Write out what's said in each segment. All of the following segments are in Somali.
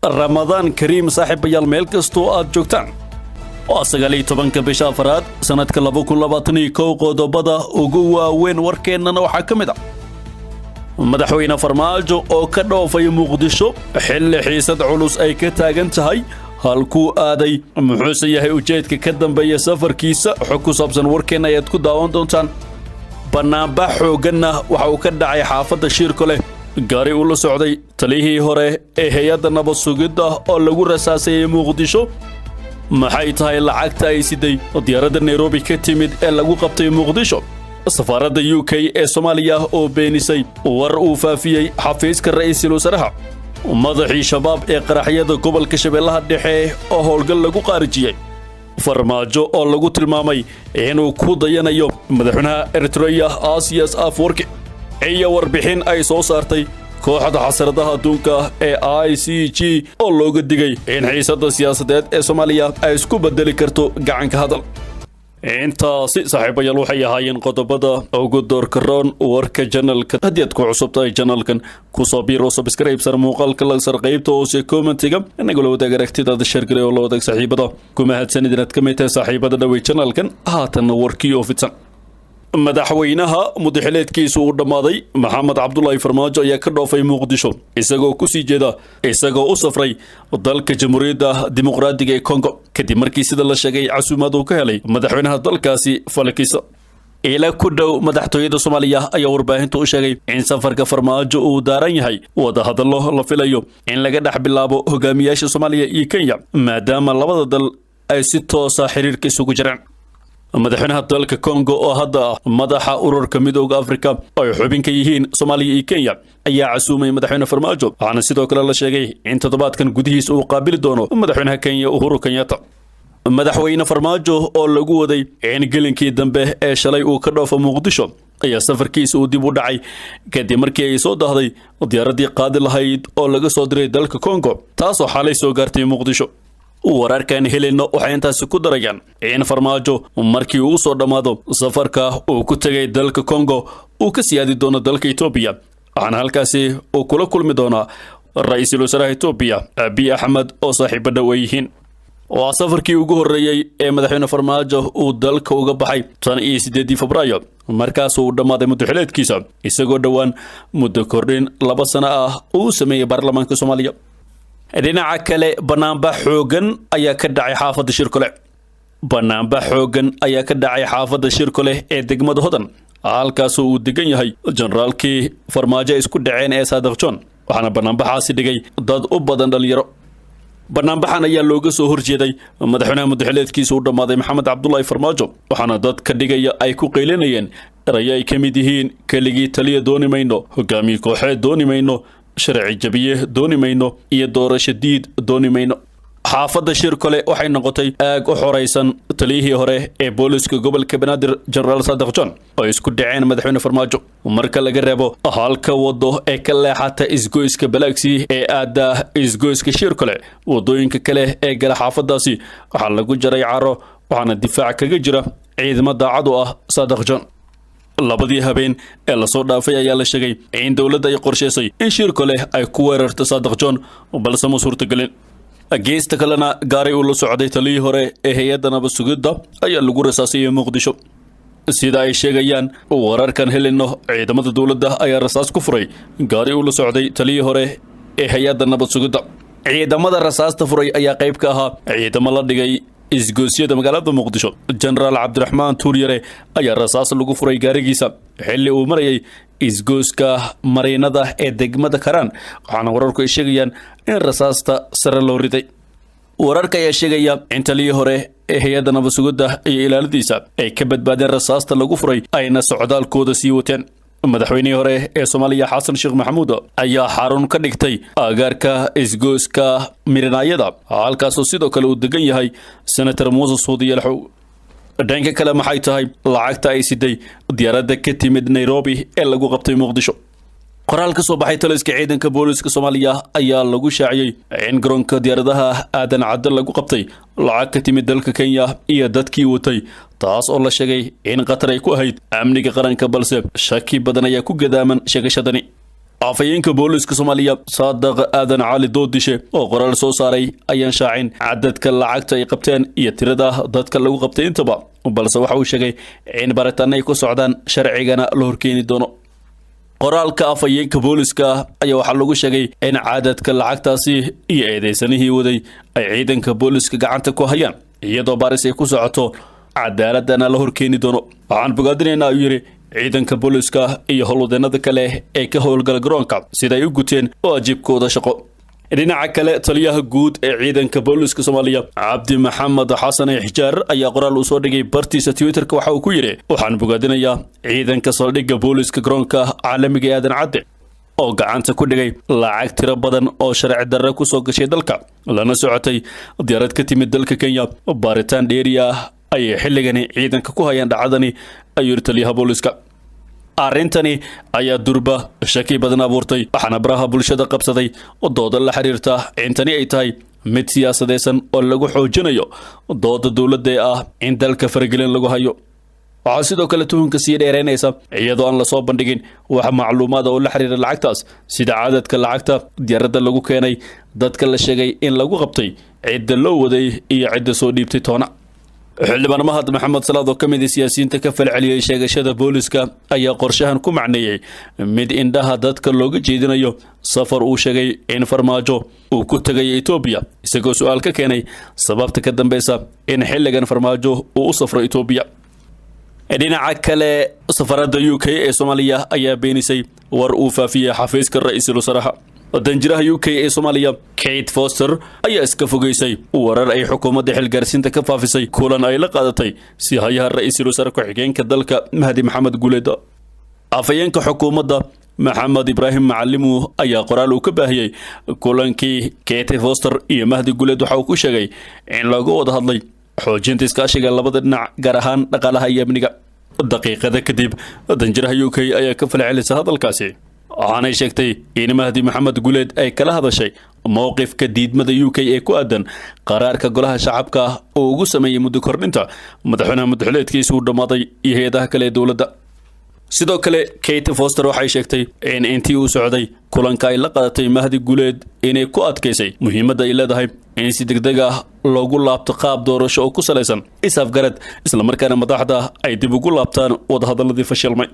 رمضان كريم صاحب يال ميلكستو آد جوكتان وأسغالي طبانك بشا فراد سنة كلابوكو لباطني كوكو دوبادا وقوة وين وركينا نوحا كمدا مدحوينا فرماجو أو كدو في مقدشو حل حيسد علوس أي كتاقنتهاي halkuu aaday muxuuse yahay ujeedka ka dambeeya safarkiisa xog ku saabsan warkeena ayaad ku daawan doontaan banaanbax xooganna waxa uu ka dhacay xaafadda Shirko leh gaari uu la socday taliyihii hore ee hay'adda nabad sugidda oo lagu rasaasay Muqdisho maxay tahay lacagta ay siday diyaaradda Nairobi ka timid ee lagu qabtay Muqdisho safaaradda UK ee Soomaaliya oo beenisay war uu faafiyay xafiiska ra'iisul wasaaraha madaxii shabaab ee qaraxyada gobolka Shabeellaha Dhexe oo howlgal lagu qaarijiyay farmaajo oo lagu tilmaamay inuu ku dayanayo madaxweynaha Eritrea Asias Afwerki iyo warbixin ay soo saartay kooxda xasaradaha adduunka ee ICG oo looga digay in xiisadda siyaasadeed ee Soomaaliya ay isku bedeli karto gacanka hadal intaasi saaxiibayaal waxay ahaayeen qodobada ugu doorka roon warka channelka haddii aad ku cusubtahay channelkan ku soo biiro subscribe sar muuqaalka la sar qaybta hoose commentiga inagoo la wadaag aragtidaada share gareeyo la wadaag saaxiibada kuma hadsanid inaad ka mid tahay saaxiibada dhawey channelkan haatan warkii oo fidsan madaxweynaha mudaxileedkiisu uu dhamaaday maxamed cabdullaahi farmaajo ayaa ka dhoofay Muqdisho isagoo ku sii jeeda isagoo u safray dalka Jamhuuriyadda Dimuqraadiga ee Congo kadib markii sida la sheegay casuumad uu ka helay madaxweynaha dalkaasi Falkiisa ila ku dhow madaxtooyada Soomaaliya ayaa warbaahintu u sheegay in safarka farmaajo uu daaran yahay wada hadallo la filayo in laga dhex bilaabo hogaamiyaasha Soomaaliya iyo Kenya maadaama labada dal ay si toos ah xiriirka isugu jiraan madaxweynaha dalka Congo oo hadda madaxa ururka midowga Afrika ay xubin ka yihiin Soomaaliya iyo Kenya ayaa casuumay madaxweynaha farmaajo waxaana sidoo kale la sheegay in toddobaadkan gudihiisa uu qaabili doono madaxweynaha Kenya Uhuru Kenyatta madaxweyne farmaajo oo lagu waday in gelinkii dambe ee shalay uu ka dhoofo Muqdisho ayaa safarkiisa uu dib u dhacay kadib markii ay soo dahday diyaaradii qaadi lahayd oo laga soo diray dalka Congo taasoo xalay soo gaartay Muqdisho wararkan helino waxay intaas ku darayaan in farmaajo markii uu soo dhamaado safarka uu ku tagay dalka Congo uu ka siyaadi doono dalka Ethiopia waxaana halkaasi uu kula kulmi doona ra'iisul wasaaraha Ethiopia Abiy Ahmed oo saaxiib dhow yihiin waa safarkii ugu horeeyay ee madaxweyne farmaajo uu dalka uga baxay 18 Febraayo markaas uu dhamaaday muddaxileedkiisa isagoo dhawaan muddo kordhin 2 sano ah uu sameeyay baarlamaanka Soomaaliya dhinaca kale banaanbax xoogan ayaa ka dhacay xaafadda Shirko leh banaanbax xoogan ayaa ka dhacay xaafadda Shirko leh ee degmada Hodan halkaas uu degan yahay generaalkii farmaajo isku dhaceen ee Saadiq John waxaana banaanbaxaasi dhigay dad u badan dhalinyaro banaanbaxan ayaa looga soo horjeeday madaxweynaha mudaxileedkiisa uu dhamaaday maxamed cabdullaahi farmaajo waxaana dad ka dhigaya ay ku qeylinayeen erayo ay ka mid yihiin keligii taliya dooni mayno hogaamiye kooxeed dooni mayno sharci jabiye dooni mayno iyo doorasho diid dooni mayno xaafadda Shirko leh waxay noqotay aag u xoreysan taliyihii hore ee booliska gobolka Banaadir General Saadiq John oo isku dhaceen madaxweyne farmaajo marka laga reebo halka wado ee ka leexata isgoyska Balaxi ee aada isgoyska Shirko leh wadooyinka kale ee gala xaafadaasi waxa lagu jaray caro waxaana difaac kaga jira ciidamada daacad u ah Saadiq John labadii habeen ee la soo dhaafay ayaa la sheegay in dawladda ay qorsheysay in Shirko leh ay ku weerarto Saadiq John balse ma suurtagelin geesta kalena gaari uu la socday taliyihii hore ee hay'adda nabad sugidda ayaa lagu rasaasay Muqdisho sida ay sheegayaan wararkan helino ciidamada dawladda ayaa rasaas ku furay gaari uu la socday taliyihii hore ee hay'adda nabad sugidda ciidamada rasaasta furay ayaa qayb ka ahaa ciidamo la dhigay isgoysyada magaalada Muqdisho General Cabdiraxmaan Tuuryare ayaa rasaas lagu furay gaarigiisa xilli uu marayay isgoyska Mariinada ee degmada Karaan waxaana wararku ay sheegayaan in rasaasta sare loo riday wararka ayaa sheegaya in taliyihii hore ee hay'adda nabad sugidda iyo ilaaladiisa ay ka badbaadeen rasaasta lagu furay ayna socdaalkooda sii wateen madaxweynihii hore ee Soomaaliya Xasan Sheekh Maxamuud ayaa xarun ka dhigtay agaarka isgoyska Mirinayada halkaas oo sidoo kale uu degan yahay Senator Muuse Suudi Yalaxow dhanka kale maxay tahay lacagta ay siday diyaaradda ka timid Nairobi ee lagu qabtay Muqdisho qoraal ka soo baxay taliska ciidanka booliska Soomaaliya ayaa lagu shaaciyay in garoonka diyaaradaha aadan cadde lagu qabtay lacag ka timid dalka Kenya iyo dadkii watay taas oo la sheegay in qatar ay ku ahayd amniga qaranka balse shaki badan ayaa ku gadaaman sheegashadani afayeenka booliska Soomaaliya Saadaq Aadan Cali Doodishe oo qoraal soo saaray ayaan shaacin cadadka lacagta ay qabteen iyo tirada dadka lagu qabtay intaba balse waxa uu sheegay in baaritaanay ku socdaan sharcigana la horkeeni doono qoraalka afayeenka booliska ayaa waxa lagu sheegay in cadadka lacagtaasi iyo eedeysanihii waday ay ciidanka booliska gacanta ku hayaan iyadoo baaris ay ku socoto cadaaladana la horkeeni doono waxaan bogaadinaynaa ayuu yiri ciidanka booliska iyo howlwadeenada kale ee ka howlgala garoonka sida ay u guteen waajibkooda shaqo dhinaca kale taliyaha guud ee ciidanka booliska Soomaaliya Cabdi Maxamed Xasan Xijaar ayaa qoraal u soo dhigay bartiisa Twitter-ka waxa uu ku yiri waxaan bogaadinayaa ciidanka saldhigga booliska garoonka caalamiga ee Aadan Cadde oo gacanta ku dhigay lacag tiro badan oo sharci darro ku soo gashay dalka lana socotay diyaarad ka timid dalka Kenya baaritaan dheeri ah ay xilligan ciidanka ku hayaan dhacdani ayuu taliyaha booliska arintani ayaa durba shaki badan abuurtay waxaana baraha bulshada qabsaday oo dooda la xiriirta intani ay tahay mid siyaasadeysan oo lagu xoojinayo dooda dawladda ah in dalka faragelin lagu hayo waxaa sidoo kale tuhunka sii dheereynaysa iyadoo aan la soo bandhigin wax macluumaad oo la xiriira lacagtaas sida cadadka lacagta diyaaradda lagu keenay dadka la sheegay in lagu qabtay cidda loo waday iyo cidda soo dhiibtay toona xildhibaan Mahad Maxamed Salaad oo kamid ah siyaasiyiinta ka falceliyay sheegashada booliska ayaa qorshahan ku macneeyay mid indhaha dadka looga jeedinayo safar uu sheegay in Farmaajo uu ku tagay Itoobiya isagoo su'aal ka keenay sababta ka dambeysa in xilligan Farmaajo uu u safro Itoobiya dhinaca kale safarada UK ee Soomaaliya ayaa beenisay war uu faafiyay xafiiska ra'iisul wasaaraha danjiraha UK ee Soomaaliya Kate Foster ayaa iska fogeysay warar ay xukuumadda xilgaarsiinta ka faafisay kulan ay la qaadatay si hayaha ra'iisul wasaare ku-xigeenka dalka Mahdi Maxamed Guuleed afayeenka xukuumadda Maxamed Ibrahim Macalimu ayaa qoraal uu ka baahiyay kulankii Kate Foster iyo Mahdi Guuleed waxa uu ku sheegay in lagu wada hadlay xoojinta iskaashiga labada dhinac gaar ahaan dhaqaalaha iyo amniga daqiiqada kadib danjiraha UK ayaa ka falcelisay hadalkaasi waxaanay sheegtay in Mahdi Maxamed Guuleed ay kala hadashay mowqifka diidmada UK ee ku aadan qaraarka golaha shacabka oo ugu sameeyay muddo kordhinta madaxweynaha mudxuleedkiisa uu dhamaaday iyo hay'adaha kale ee dawladda sidoo kale Kate Foster waxay sheegtay in intii uu socday kulanka ay la qaadatay Mahdi Guuleed inay ku adkaysay muhiimadda ay leedahay in si degdeg ah loogu laabto qaab doorasho oo ku saleysan is-afgarad isla markaana madaxda ay dib ugu laabtaan wadahadaladii fashilmay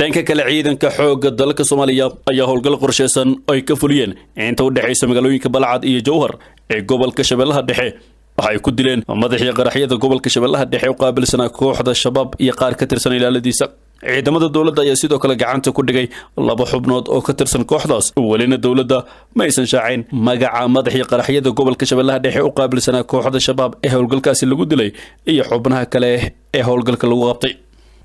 dhanka kale ciidanka xoogga dalka Soomaaliya ayaa howlgal qorsheysan ay ka fuliyeen inta u dhaxaysa magaalooyinka Balcad iyo Jowhar ee gobolka Shabeellaha Dhexe waxay ku dileen madaxii qaraxyada gobolka Shabeellaha Dhexe oo qaabilsana kooxda shabaab iyo qaar ka tirsan ilaaladiisa ciidamada dawladda ayaa sidoo kale gacanta ku dhigay laba xubnood oo ka tirsan kooxdaas walina dawladda ma aysan shaacin magaca madaxii qaraxyada gobolka Shabeellaha Dhexe oo qaabilsana kooxda shabaab ee howlgalkaasi lagu dilay iyo xubnaha kale ee howlgalka lagu qabtay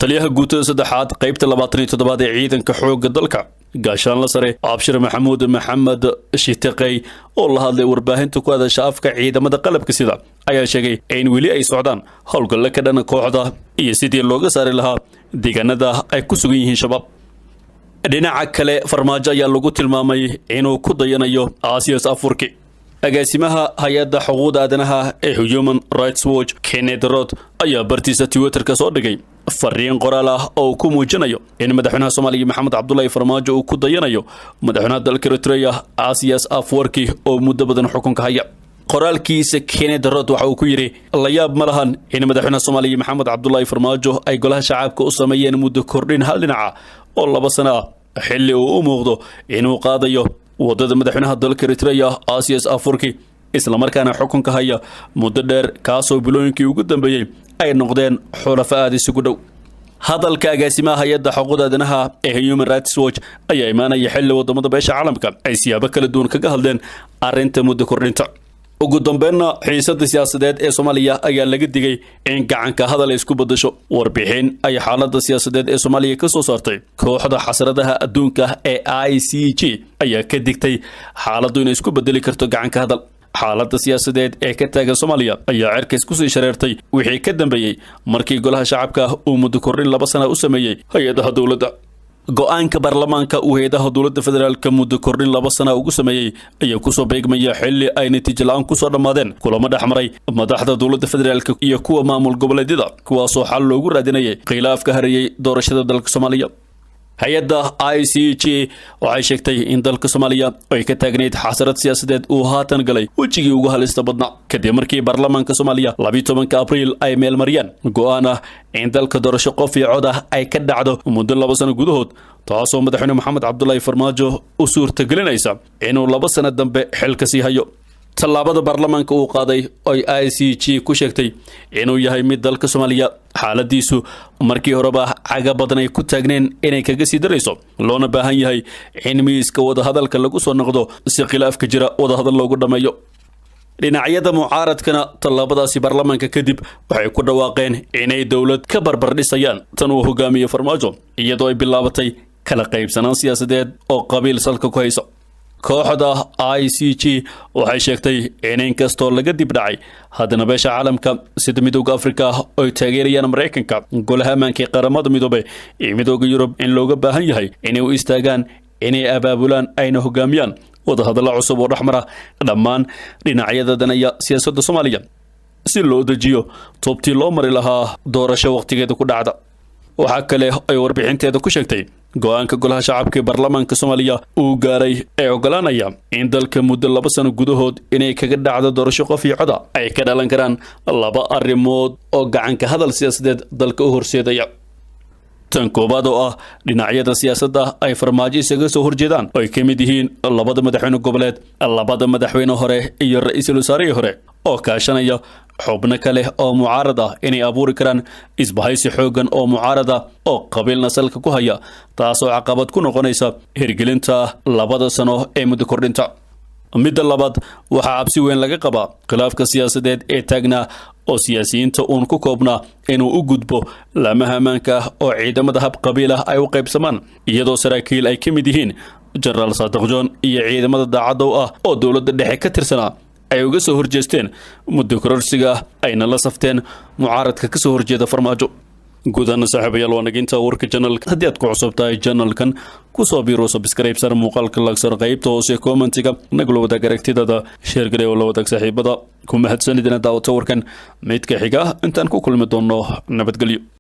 taliyaha guutada saddexaad qaybta 27 ee ciidanka xoogga dalka gaashaan la sare Abshir Maxamuud Maxamed Shitaqay oo la hadlay warbaahinta ku hadasha afka ciidamada qalabka sida ayaa sheegay in weli ay socdaan howlgal ka dhan kooxda iyo sidii looga saari lahaa deegaanada ay ku sugan yihiin shabaab dhinaca kale Farmaajo ayaa lagu tilmaamay inuu ku dayanayo Aasiyaas Afurki agaasimaha hay'adda xuquuqda aadanaha ee Human Rights Watch Kenneth Roth ayaa bartiisa Twitter-ka soo dhigay fariin qoraal ah oo ku muujinayo in madaxweynaha Soomaaliya Maxamed Cabdullaahi Farmaajo uu ku dayanayo madaxweynaha dalka Eritrea Aasiyaas Afwerki oo muddo badan xukunka haya qoraalkiisa Kenneth Roth waxa uu ku yiri la yaab ma lahan in madaxweynaha Soomaaliya Maxamed Cabdullaahi Farmaajo ay golaha shacabka u sameeyeen muddo kordhin hal dhinaca oo 2 sano xilli uu u muuqdo inuu qaadayo wadada madaxweynaha dalka Eritrea Aasiyaas Afwerki isla markaana xukunka haya muddo dheer kaasoo bilooyinkii ugu dambeeyay ay noqdeen xulafo aad isugu dhow hadalka agaasimaha hay'adda xuquuqda aadanaha ee Human Rights Watch ayaa imaanaya xilli wadamada beesha caalamka ay siyaabo kala duwan kaga hadleen arrinta muddo kordhinta ugu dambeynna xiisadda siyaasadeed ee Soomaaliya ayaa laga digay in gacanka hadal ay isku bedesho warbixin ay xaaladda siyaasadeed ee Soomaaliya ka soo saartay kooxda xasradaha adduunka ee ICJ ayaa ka digtay xaaladdu inay isku bedeli karto gacanka hadal xaaladda siyaasadeed ee ka taagan Soomaaliya ayaa cirkays ku sii shareertay wixii ka dambeeyay markii golaha shacabka uu muddo kordhin 2 sano u sameeyay hay'adaha dawladda go'aanka baarlamaanka uu hay'adaha dawladda federaalka muddo kordhin 2 sano ugu sameeyay ayaa ku soo beegmaya xilli ay natiijo la'aan ku soo dhamaadeen kulamo dhaxmaray madaxda dawladda federaalka iyo kuwa maamul goboleedyada kuwaasoo xal loogu raadinayay khilaafka hareeyay doorashada dalka Soomaaliya hay-adda ICJ waxay sheegtay in dalka Soomaaliya ay ka taagneyd xasarad siyaasadeed uu haatan galay wajigii ugu halista badnaa kadib markii baarlamaanka Soomaaliya 12 Abriil ay meel mariyeen go'aan ah in dalka doorasho qof iyo cod ah ay ka dhacdo muddo 2 sano gudahood taasoo madaxweyne Maxamed Cabdullaahi Farmaajo u suurtagelinaysa inuu 2 sano dambe xilka sii hayo tallaabada baarlamaanka uu qaaday oo ICJ ku sheegtay inuu yahay mid dalka Soomaaliya xaaladiisu markii horeba caga badan ay ku taagneen inay kaga sii darayso loona baahan yahay in miiska wada hadalka lagu soo noqdo si khilaafka jira wada hadal loogu dhameeyo dhinacyada mucaaradkana tallaabadaasi baarlamaanka kadib waxay ku dhawaaqeen inay dawlad ka barbar dhisayaan tan uu hogaamiyo Farmaajo iyadoo ay bilaabatay kala qaybsanaan siyaasadeed oo qabiil salka ku hayso kooxda ICJ waxay sheegtay in inkastoo laga dib dhacay haddana beesha caalamka sida midowga Afrika oo taageerayaan Mareykanka golaha ammaanka ee qaramada midoobay iyo midowga Yurub in looga baahan yahay inay u istaagaan inay abaabulaan ayna hogaamiyaan wada hadallo cusub oo dhaxmara dhammaan dhinacyada danaya siyaasadda Soomaaliya si loo dejiyo toobtii loo mari lahaa doorasho waqtigeeda ku dhacda waxa kale ay warbixinteeda ku sheegtay go'aanka golaha shacabka ee baarlamaanka Soomaaliya uu gaaray ee ogolaanaya in dalka muddo 2 sano gudahood inay kaga dhacdo doorasho qof iyo cod ay ka dhalan karaan 2 arrimood oo gacanka hadal siyaasadeed dalka u horseedaya tan koobaad oo ah dhinacyada siyaasadda ay Farmaajo isaga soo horjeedaan oo ay ka mid yihiin 2 madaxweyne goboleed 2 madaxweyne hore iyo ra'iisul wasaare hore oo kaashanaya xubno kale oo mucaarad ah inay abuuri karaan isbahaysi xoogan oo mucaarad ah oo qabiilna salka ku haya taasoo caqabad ku noqonaysa hirgelinta 2 sano ee muddo kordhinta midda labaad waxaa cabsi weyn laga qabaa khilaafka siyaasadeed ee taagnaa oo siyaasiyiinta uun ku koobnaa inuu u gudbo laamaha ammaanka oo ciidamada hab qabiil ah ay u qaybsamaan iyadoo saraakiil ay ka mid yihiin Generaal Saadiq John iyo ciidamada daacadda ah oo dowladda dhexe ka tirsanaa ay uga soo horjeesteen muddo kororsiga ayna la safteen mucaaradka ka soo horjeeda Farmaajo guudana saaxiibayaal wanaginta warka channelka haddii aad ku cusubtahay channelkan ku soo biiro subscribe sar muuqaalka lagsar qaybta hoose commentiga nagula wadaag aragtidada share gareeyo la wadaag saaxiibada ku mahadsanidina daawata warkan midka xiga intaan ku kulmi doono nabadgelyo